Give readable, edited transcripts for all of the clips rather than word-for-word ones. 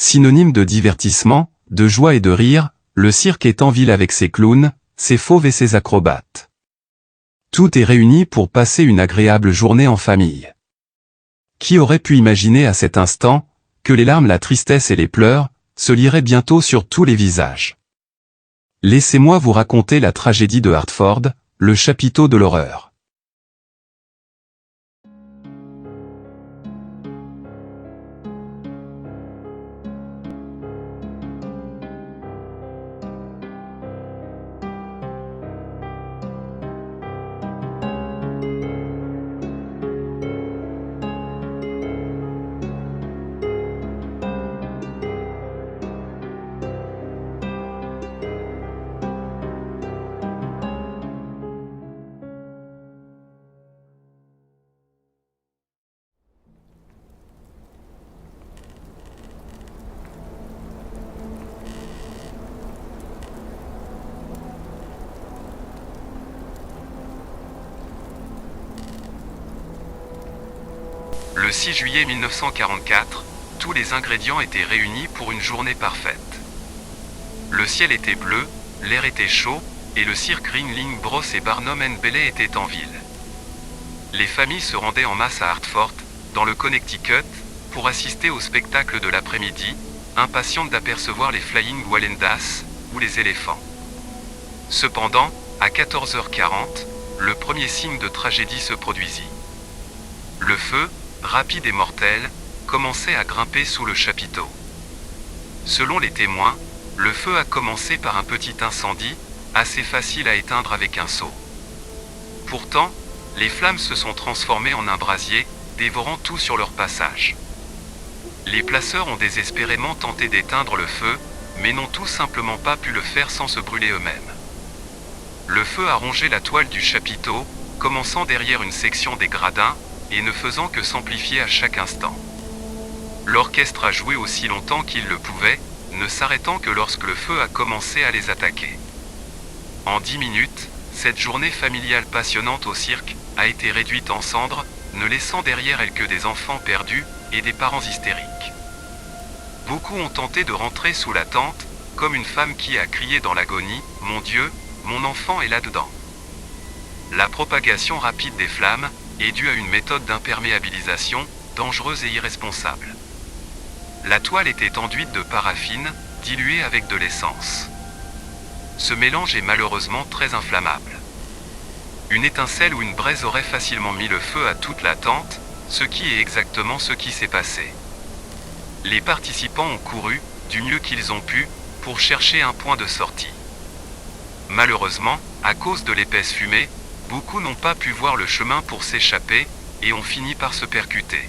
Synonyme de divertissement, de joie et de rire, le cirque est en ville avec ses clowns, ses fauves et ses acrobates. Tout est réuni pour passer une agréable journée en famille. Qui aurait pu imaginer à cet instant que les larmes, la tristesse et les pleurs se liraient bientôt sur tous les visages? Laissez-moi vous raconter la tragédie de Hartford, le chapiteau de l'horreur. Le 6 juillet 1944, tous les ingrédients étaient réunis pour une journée parfaite. Le ciel était bleu, l'air était chaud, et le cirque Ringling Bros et Barnum & Bailey étaient en ville. Les familles se rendaient en masse à Hartford, dans le Connecticut, pour assister au spectacle de l'après-midi, impatientes d'apercevoir les Flying Wallendas, ou les éléphants. Cependant, à 14h40, le premier signe de tragédie se produisit. Le feu, rapide et mortel, commençait à grimper sous le chapiteau. Selon les témoins, le feu a commencé par un petit incendie, assez facile à éteindre avec un seau. Pourtant, les flammes se sont transformées en un brasier, dévorant tout sur leur passage. Les placeurs ont désespérément tenté d'éteindre le feu, mais n'ont tout simplement pas pu le faire sans se brûler eux-mêmes. Le feu a rongé la toile du chapiteau, commençant derrière une section des gradins, et ne faisant que s'amplifier à chaque instant. L'orchestre a joué aussi longtemps qu'il le pouvait, ne s'arrêtant que lorsque le feu a commencé à les attaquer. En 10 minutes, cette journée familiale passionnante au cirque a été réduite en cendres, ne laissant derrière elle que des enfants perdus et des parents hystériques. Beaucoup ont tenté de rentrer sous la tente, comme une femme qui a crié dans l'agonie « Mon Dieu, mon enfant est là-dedans ». La propagation rapide des flammes est due à une méthode d'imperméabilisation, dangereuse et irresponsable. La toile était enduite de paraffine, diluée avec de l'essence. Ce mélange est malheureusement très inflammable. Une étincelle ou une braise aurait facilement mis le feu à toute la tente, ce qui est exactement ce qui s'est passé. Les participants ont couru, du mieux qu'ils ont pu, pour chercher un point de sortie. Malheureusement, à cause de l'épaisse fumée, beaucoup n'ont pas pu voir le chemin pour s'échapper, et ont fini par se percuter.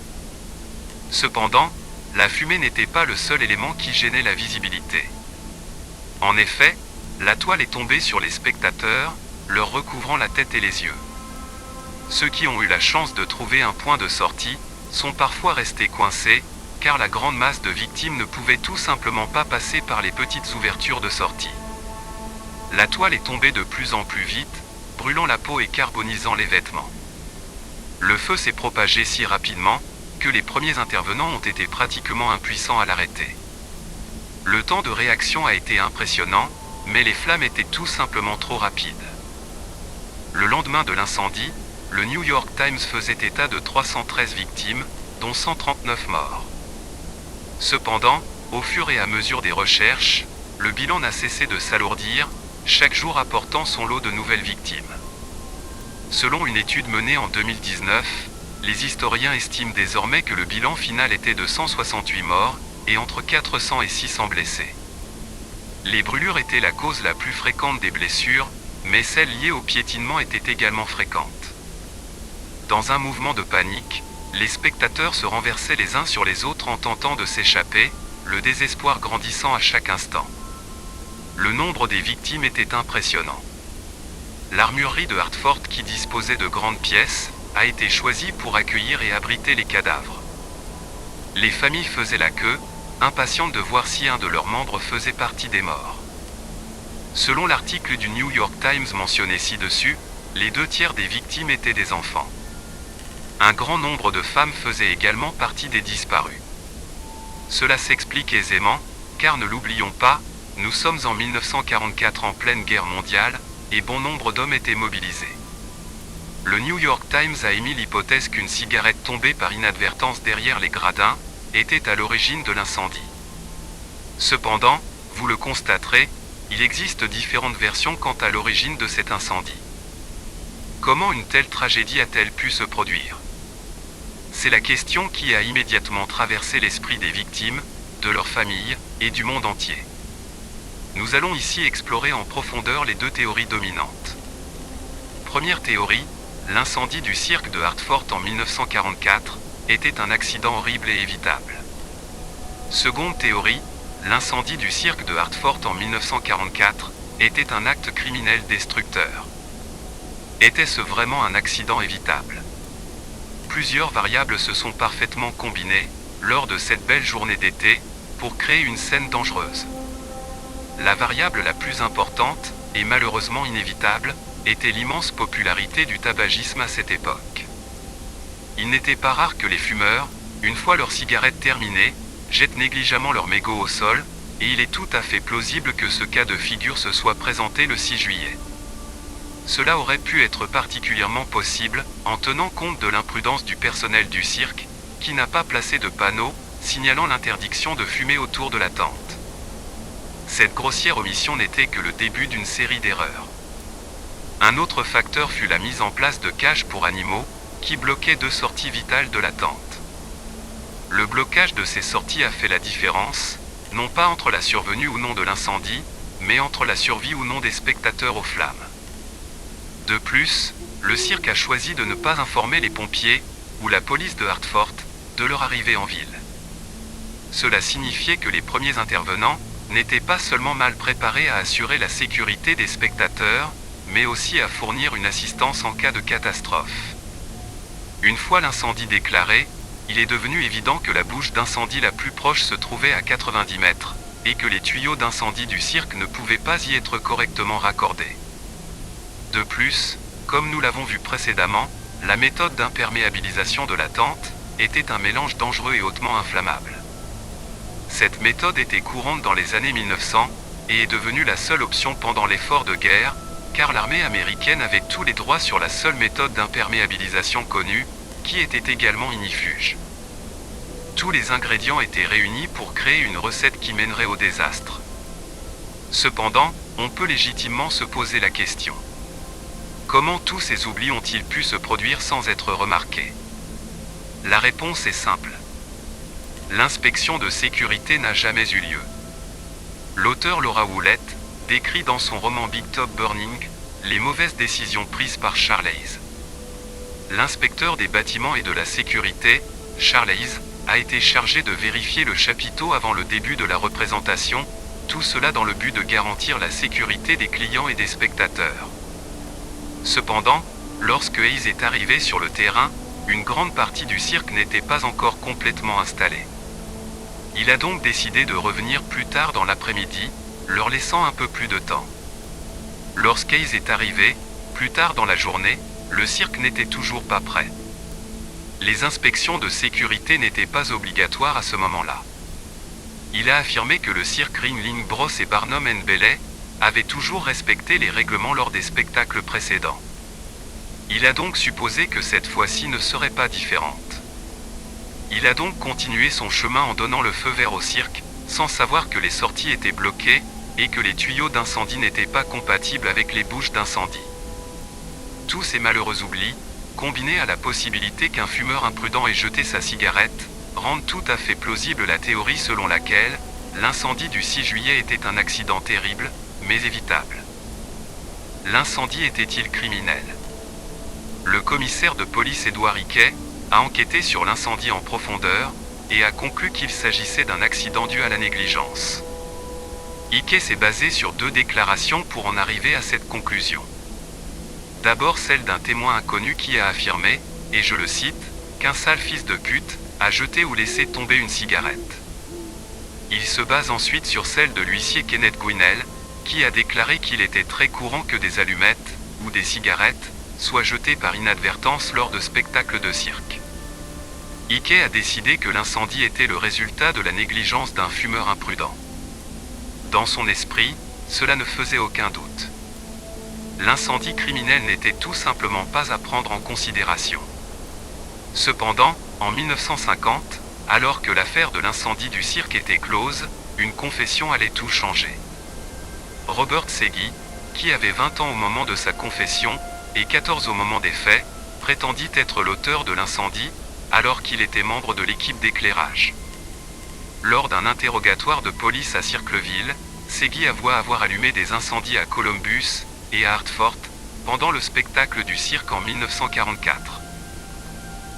Cependant, la fumée n'était pas le seul élément qui gênait la visibilité. En effet, la toile est tombée sur les spectateurs, leur recouvrant la tête et les yeux. Ceux qui ont eu la chance de trouver un point de sortie, sont parfois restés coincés, car la grande masse de victimes ne pouvait tout simplement pas passer par les petites ouvertures de sortie. La toile est tombée de plus en plus vite, brûlant la peau et carbonisant les vêtements. Le feu s'est propagé si rapidement que les premiers intervenants ont été pratiquement impuissants à l'arrêter. Le temps de réaction a été impressionnant, mais les flammes étaient tout simplement trop rapides. Le lendemain de l'incendie, le New York Times faisait état de 313 victimes, dont 139 morts. Cependant, au fur et à mesure des recherches, le bilan n'a cessé de s'alourdir, chaque jour apportant son lot de nouvelles victimes. Selon une étude menée en 2019, les historiens estiment désormais que le bilan final était de 168 morts, et entre 400 et 600 blessés. Les brûlures étaient la cause la plus fréquente des blessures, mais celles liées au piétinement étaient également fréquentes. Dans un mouvement de panique, les spectateurs se renversaient les uns sur les autres en tentant de s'échapper, le désespoir grandissant à chaque instant. Le nombre des victimes était impressionnant. L'armurerie de Hartford, qui disposait de grandes pièces, a été choisie pour accueillir et abriter les cadavres. Les familles faisaient la queue, impatientes de voir si un de leurs membres faisait partie des morts. Selon l'article du New York Times mentionné ci-dessus, les 2/3 des victimes étaient des enfants. Un grand nombre de femmes faisaient également partie des disparus. Cela s'explique aisément, car ne l'oublions pas, nous sommes en 1944 en pleine guerre mondiale, et bon nombre d'hommes étaient mobilisés. Le New York Times a émis l'hypothèse qu'une cigarette tombée par inadvertance derrière les gradins était à l'origine de l'incendie. Cependant, vous le constaterez, il existe différentes versions quant à l'origine de cet incendie. Comment une telle tragédie a-t-elle pu se produire? C'est la question qui a immédiatement traversé l'esprit des victimes, de leurs familles, et du monde entier. Nous allons ici explorer en profondeur les deux théories dominantes. Première théorie, l'incendie du cirque de Hartford en 1944 était un accident horrible et évitable. Seconde théorie, l'incendie du cirque de Hartford en 1944 était un acte criminel destructeur. Était-ce vraiment un accident évitable? Plusieurs variables se sont parfaitement combinées, lors de cette belle journée d'été, pour créer une scène dangereuse. La variable la plus importante, et malheureusement inévitable, était l'immense popularité du tabagisme à cette époque. Il n'était pas rare que les fumeurs, une fois leur cigarette terminée, jettent négligemment leur mégot au sol, et il est tout à fait plausible que ce cas de figure se soit présenté le 6 juillet. Cela aurait pu être particulièrement possible, en tenant compte de l'imprudence du personnel du cirque, qui n'a pas placé de panneau, signalant l'interdiction de fumer autour de la tente. Cette grossière omission n'était que le début d'une série d'erreurs. Un autre facteur fut la mise en place de cages pour animaux, qui bloquaient deux sorties vitales de la tente. Le blocage de ces sorties a fait la différence, non pas entre la survenue ou non de l'incendie, mais entre la survie ou non des spectateurs aux flammes. De plus, le cirque a choisi de ne pas informer les pompiers, ou la police de Hartford, de leur arrivée en ville. Cela signifiait que les premiers intervenants n'étaient pas seulement mal préparés à assurer la sécurité des spectateurs, mais aussi à fournir une assistance en cas de catastrophe. Une fois l'incendie déclaré, il est devenu évident que la bouche d'incendie la plus proche se trouvait à 90 mètres, et que les tuyaux d'incendie du cirque ne pouvaient pas y être correctement raccordés. De plus, comme nous l'avons vu précédemment, la méthode d'imperméabilisation de la tente était un mélange dangereux et hautement inflammable. Cette méthode était courante dans les années 1900 et est devenue la seule option pendant l'effort de guerre, car l'armée américaine avait tous les droits sur la seule méthode d'imperméabilisation connue, qui était également ignifuge. Tous les ingrédients étaient réunis pour créer une recette qui mènerait au désastre. Cependant, on peut légitimement se poser la question. Comment tous ces oublis ont-ils pu se produire sans être remarqués? La réponse est simple. L'inspection de sécurité n'a jamais eu lieu. L'auteur Laura Woolett décrit dans son roman Big Top Burning les mauvaises décisions prises par Charles Hayes. L'inspecteur des bâtiments et de la sécurité, Charles Hayes, a été chargé de vérifier le chapiteau avant le début de la représentation, tout cela dans le but de garantir la sécurité des clients et des spectateurs. Cependant, lorsque Hayes est arrivé sur le terrain, une grande partie du cirque n'était pas encore complètement installée. Il a donc décidé de revenir plus tard dans l'après-midi, leur laissant un peu plus de temps. Lorsqu'Hayes est arrivé, plus tard dans la journée, le cirque n'était toujours pas prêt. Les inspections de sécurité n'étaient pas obligatoires à ce moment-là. Il a affirmé que le cirque Ringling Bros et Barnum & Bailey avaient toujours respecté les règlements lors des spectacles précédents. Il a donc supposé que cette fois-ci ne serait pas différente. Il a donc continué son chemin en donnant le feu vert au cirque, sans savoir que les sorties étaient bloquées, et que les tuyaux d'incendie n'étaient pas compatibles avec les bouches d'incendie. Tous ces malheureux oublis, combinés à la possibilité qu'un fumeur imprudent ait jeté sa cigarette, rendent tout à fait plausible la théorie selon laquelle l'incendie du 6 juillet était un accident terrible, mais évitable. L'incendie était-il criminel? Le commissaire de police Edward Hickey a enquêté sur l'incendie en profondeur et a conclu qu'il s'agissait d'un accident dû à la négligence. Hickey s'est basé sur deux déclarations pour en arriver à cette conclusion. D'abord celle d'un témoin inconnu qui a affirmé, et je le cite, qu'un sale fils de pute a jeté ou laissé tomber une cigarette. Il se base ensuite sur celle de l'huissier Kenneth Guinell, qui a déclaré qu'il était très courant que des allumettes, ou des cigarettes, soient jetées par inadvertance lors de spectacles de cirque. Ike a décidé que l'incendie était le résultat de la négligence d'un fumeur imprudent. Dans son esprit, cela ne faisait aucun doute. L'incendie criminel n'était tout simplement pas à prendre en considération. Cependant, en 1950, alors que l'affaire de l'incendie du cirque était close, une confession allait tout changer. Robert Segui, qui avait 20 ans au moment de sa confession, et 14 au moment des faits, prétendit être l'auteur de l'incendie, alors qu'il était membre de l'équipe d'éclairage. Lors d'un interrogatoire de police à Circleville, Segui avoua avoir allumé des incendies à Columbus et à Hartford pendant le spectacle du cirque en 1944.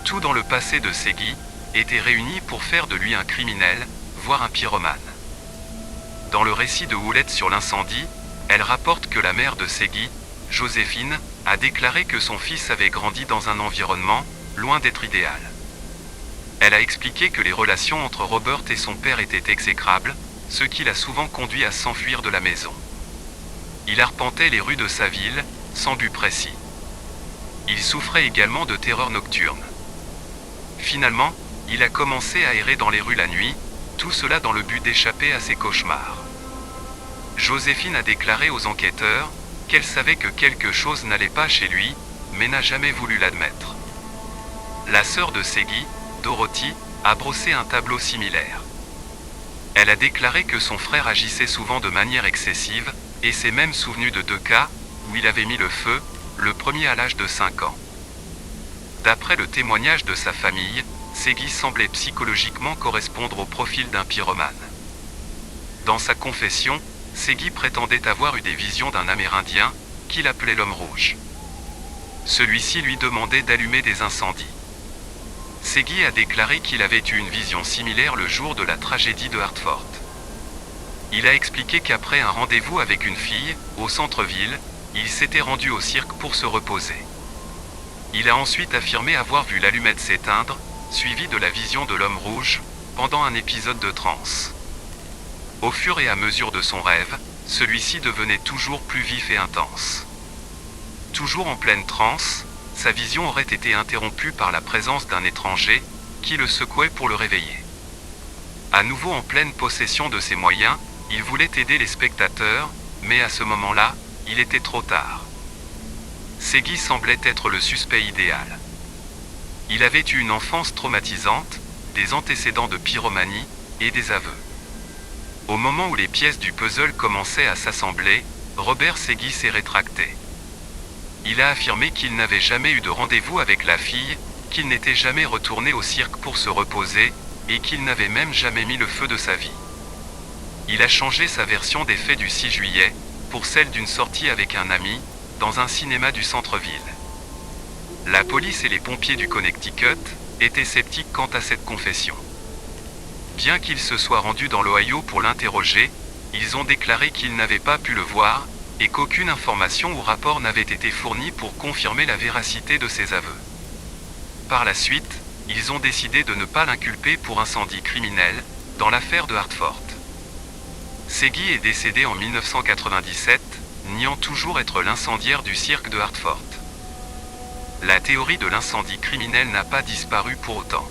Tout dans le passé de Segui était réuni pour faire de lui un criminel, voire un pyromane. Dans le récit de Houlette sur l'incendie, elle rapporte que la mère de Segui, Joséphine, a déclaré que son fils avait grandi dans un environnement loin d'être idéal. Elle a expliqué que les relations entre Robert et son père étaient exécrables, ce qui l'a souvent conduit à s'enfuir de la maison. Il arpentait les rues de sa ville, sans but précis. Il souffrait également de terreurs nocturnes. Finalement, il a commencé à errer dans les rues la nuit, tout cela dans le but d'échapper à ses cauchemars. Joséphine a déclaré aux enquêteurs qu'elle savait que quelque chose n'allait pas chez lui, mais n'a jamais voulu l'admettre. La sœur de Segui, Dorothy, a brossé un tableau similaire. Elle a déclaré que son frère agissait souvent de manière excessive, et s'est même souvenu de 2 cas où il avait mis le feu, le premier à l'âge de 5 ans. D'après le témoignage de sa famille, Segui semblait psychologiquement correspondre au profil d'un pyromane. Dans sa confession, Segui prétendait avoir eu des visions d'un Amérindien, qu'il appelait l'homme rouge. Celui-ci lui demandait d'allumer des incendies. Segui a déclaré qu'il avait eu une vision similaire le jour de la tragédie de Hartford. Il a expliqué qu'après un rendez-vous avec une fille, au centre-ville, il s'était rendu au cirque pour se reposer. Il a ensuite affirmé avoir vu l'allumette s'éteindre, suivi de la vision de l'homme rouge, pendant un épisode de transe. Au fur et à mesure de son rêve, celui-ci devenait toujours plus vif et intense. Toujours en pleine transe, sa vision aurait été interrompue par la présence d'un étranger, qui le secouait pour le réveiller. À nouveau en pleine possession de ses moyens, il voulait aider les spectateurs, mais à ce moment-là, il était trop tard. Segui semblait être le suspect idéal. Il avait eu une enfance traumatisante, des antécédents de pyromanie, et des aveux. Au moment où les pièces du puzzle commençaient à s'assembler, Robert Segui s'est rétracté. Il a affirmé qu'il n'avait jamais eu de rendez-vous avec la fille, qu'il n'était jamais retourné au cirque pour se reposer, et qu'il n'avait même jamais mis le feu de sa vie. Il a changé sa version des faits du 6 juillet, pour celle d'une sortie avec un ami, dans un cinéma du centre-ville. La police et les pompiers du Connecticut étaient sceptiques quant à cette confession. Bien qu'ils se soient rendus dans l'Ohio pour l'interroger, ils ont déclaré qu'ils n'avaient pas pu le voir, et qu'aucune information ou rapport n'avait été fourni pour confirmer la véracité de ses aveux. Par la suite, ils ont décidé de ne pas l'inculper pour incendie criminel, dans l'affaire de Hartford. Segui est décédé en 1997, niant toujours être l'incendiaire du cirque de Hartford. La théorie de l'incendie criminel n'a pas disparu pour autant.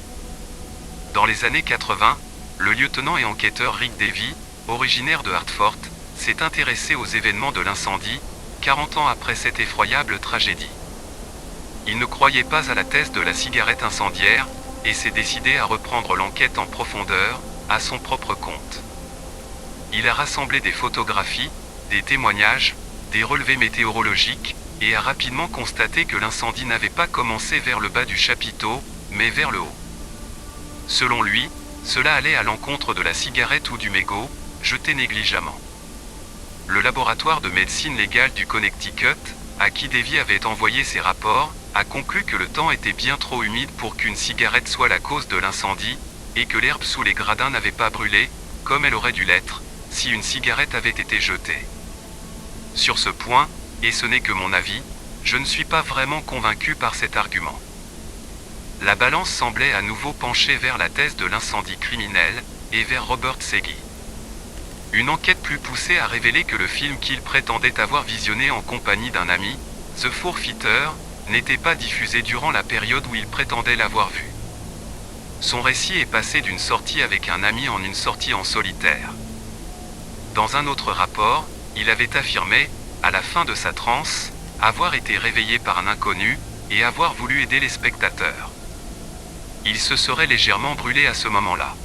Dans les années 80, le lieutenant et enquêteur Rick Davy, originaire de Hartford, s'est intéressé aux événements de l'incendie, 40 ans après cette effroyable tragédie. Il ne croyait pas à la thèse de la cigarette incendiaire, et s'est décidé à reprendre l'enquête en profondeur, à son propre compte. Il a rassemblé des photographies, des témoignages, des relevés météorologiques, et a rapidement constaté que l'incendie n'avait pas commencé vers le bas du chapiteau, mais vers le haut. Selon lui, cela allait à l'encontre de la cigarette ou du mégot, jeté négligemment. Le laboratoire de médecine légale du Connecticut, à qui Davy avait envoyé ses rapports, a conclu que le temps était bien trop humide pour qu'une cigarette soit la cause de l'incendie, et que l'herbe sous les gradins n'avait pas brûlé, comme elle aurait dû l'être, si une cigarette avait été jetée. Sur ce point, et ce n'est que mon avis, je ne suis pas vraiment convaincu par cet argument. La balance semblait à nouveau pencher vers la thèse de l'incendie criminel, et vers Robert Segui. Une enquête plus poussée a révélé que le film qu'il prétendait avoir visionné en compagnie d'un ami, The Forfeiter, n'était pas diffusé durant la période où il prétendait l'avoir vu. Son récit est passé d'une sortie avec un ami en une sortie en solitaire. Dans un autre rapport, il avait affirmé, à la fin de sa transe, avoir été réveillé par un inconnu, et avoir voulu aider les spectateurs. Il se serait légèrement brûlé à ce moment-là.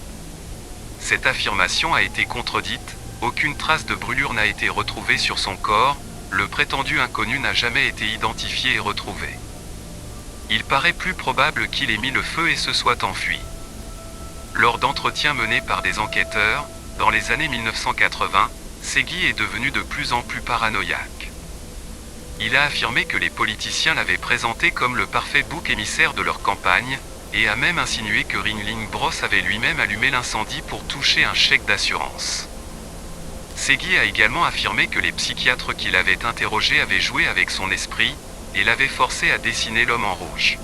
Cette affirmation a été contredite, aucune trace de brûlure n'a été retrouvée sur son corps, le prétendu inconnu n'a jamais été identifié et retrouvé. Il paraît plus probable qu'il ait mis le feu et se soit enfui. Lors d'entretiens menés par des enquêteurs, dans les années 1980, Segui est devenu de plus en plus paranoïaque. Il a affirmé que les politiciens l'avaient présenté comme le parfait bouc émissaire de leur campagne, et a même insinué que Ringling Bros avait lui-même allumé l'incendie pour toucher un chèque d'assurance. Segui a également affirmé que les psychiatres qui l'avaient interrogé avaient joué avec son esprit, et l'avaient forcé à dessiner l'homme en rouge.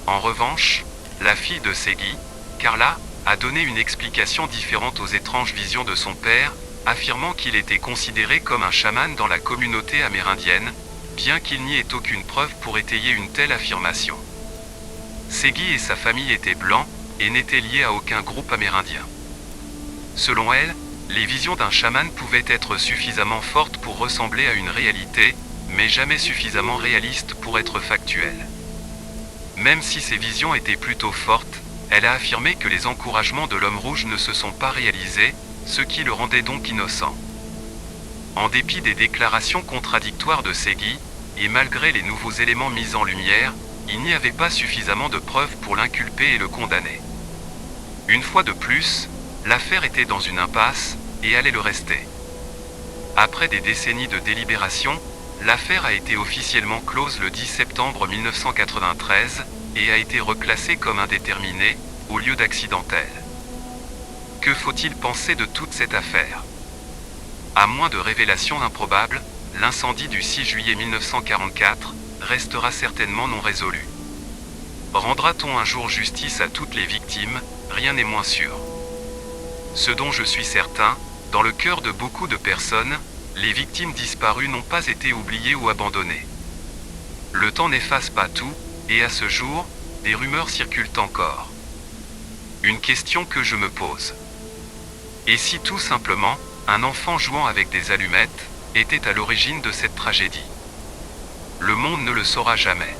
En revanche, la fille de Segui, Carla, a donné une explication différente aux étranges visions de son père, affirmant qu'il était considéré comme un chaman dans la communauté amérindienne, bien qu'il n'y ait aucune preuve pour étayer une telle affirmation. Segui et sa famille étaient blancs, et n'étaient liés à aucun groupe amérindien. Selon elle, les visions d'un chaman pouvaient être suffisamment fortes pour ressembler à une réalité, mais jamais suffisamment réalistes pour être factuelles. Même si ces visions étaient plutôt fortes, elle a affirmé que les encouragements de l'homme rouge ne se sont pas réalisés, ce qui le rendait donc innocent. En dépit des déclarations contradictoires de Segui, et malgré les nouveaux éléments mis en lumière, il n'y avait pas suffisamment de preuves pour l'inculper et le condamner. Une fois de plus, l'affaire était dans une impasse, et allait le rester. Après des décennies de délibération, l'affaire a été officiellement close le 10 septembre 1993, et a été reclassée comme indéterminée, au lieu d'accidentelle. Que faut-il penser de toute cette affaire? À moins de révélations improbables, l'incendie du 6 juillet 1944 restera certainement non résolu. Rendra-t-on un jour justice à toutes les victimes? Rien n'est moins sûr. Ce dont je suis certain, dans le cœur de beaucoup de personnes, les victimes disparues n'ont pas été oubliées ou abandonnées. Le temps n'efface pas tout, et à ce jour, des rumeurs circulent encore. Une question que je me pose. Et si tout simplement, un enfant jouant avec des allumettes, était à l'origine de cette tragédie? Le monde ne le saura jamais.